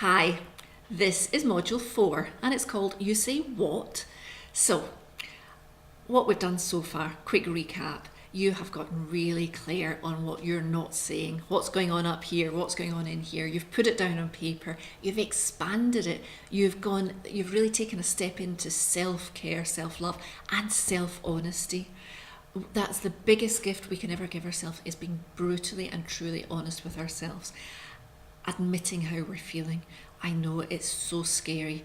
Hi, this is module 4 and it's called You Say What? So, what we've done so far, quick recap. You have gotten really clear on what you're not saying, what's going on up here, what's going on in here. You've put it down on paper, you've expanded it, you've really taken a step into self-care, self-love, and self-honesty. That's the biggest gift we can ever give ourselves, is being brutally and truly honest with ourselves, admitting how we're feeling. I know it's so scary.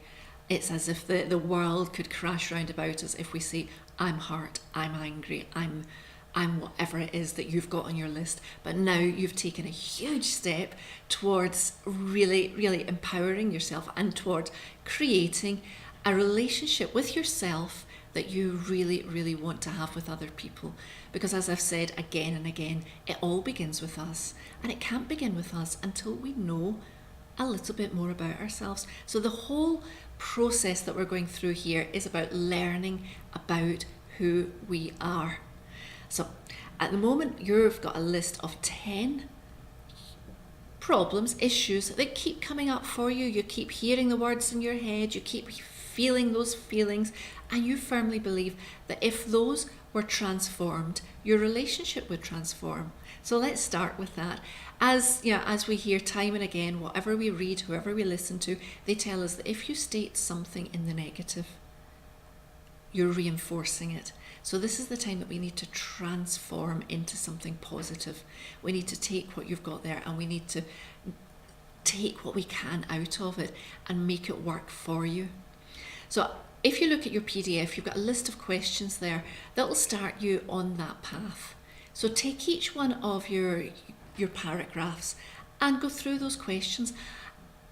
It's as if the world could crash round about us if we say, I'm hurt, I'm angry, I'm whatever it is that you've got on your list. But now you've taken a huge step towards really, really empowering yourself and towards creating a relationship with yourself that you really, really want to have with other people. Because as I've said again and again, it all begins with us. And it can't begin with us until we know a little bit more about ourselves. So the whole process that we're going through here is about learning about who we are. So at the moment, you've got a list of 10 problems, issues that keep coming up for you. You keep hearing the words in your head, you keep feeling those feelings, and you firmly believe that if those were transformed, your relationship would transform. So let's start with that. As we hear time and again, whatever we read, whoever we listen to, they tell us that if you state something in the negative, you're reinforcing it. So this is the time that we need to transform into something positive. We need to take what you've got there and we need to take what we can out of it and make it work for you. So if you look at your PDF, you've got a list of questions there that will start you on that path. So take each one of your paragraphs and go through those questions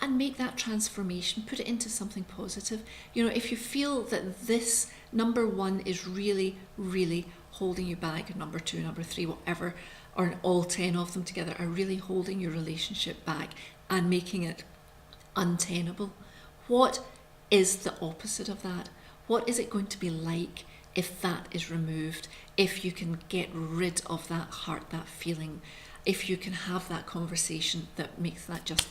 and make that transformation, put it into something positive. If you feel that this number 1 is really, really holding you back, number 2, number 3, whatever, or all 10 of them together are really holding your relationship back and making it untenable, what is the opposite of that? What is it going to be like if that is removed? If you can get rid of that hurt, that feeling, if you can have that conversation that makes that just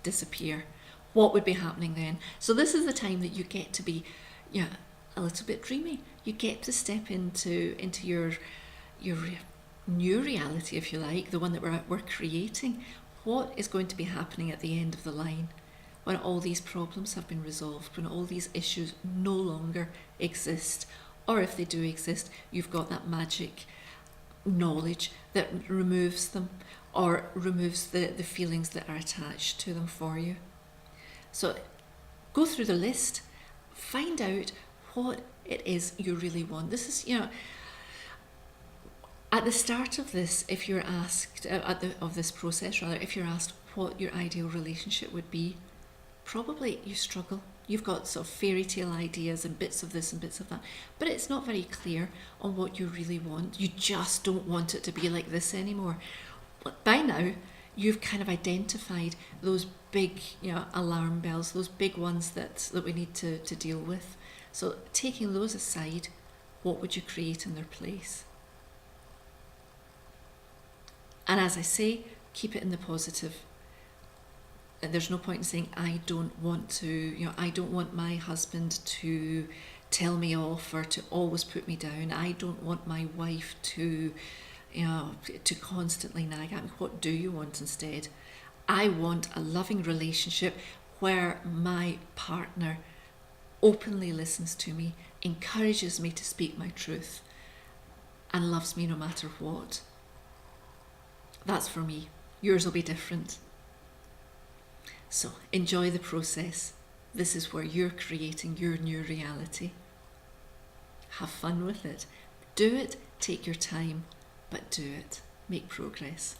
disappear, what would be happening then? So this is the time that you get to be a little bit dreamy. You get to step into your new reality, if you like, the one that we're creating. What is going to be happening at the end of the line when all these problems have been resolved, when all these issues no longer exist? Or if they do exist, you've got that magic knowledge that removes them, or removes the feelings that are attached to them for you. So go through the list, find out what it is you really want. This is, at the start of this, if you're asked, of this process rather, if you're asked what your ideal relationship would be, probably you struggle. You've got sort of fairy tale ideas and bits of this and bits of that, but it's not very clear on what you really want. You just don't want it to be like this anymore. But by now, you've kind of identified those big, alarm bells, those big ones that we need to deal with. So taking those aside, what would you create in their place? And as I say, keep it in the positive. There's no point in saying, I don't want my husband to tell me off or to always put me down. I don't want my wife to constantly nag at me. What do you want instead? I want a loving relationship where my partner openly listens to me, encourages me to speak my truth, and loves me no matter what. That's for me. Yours will be different. So enjoy the process. This is where you're creating your new reality. Have fun with it. Do it, take your time, but do it. Make progress.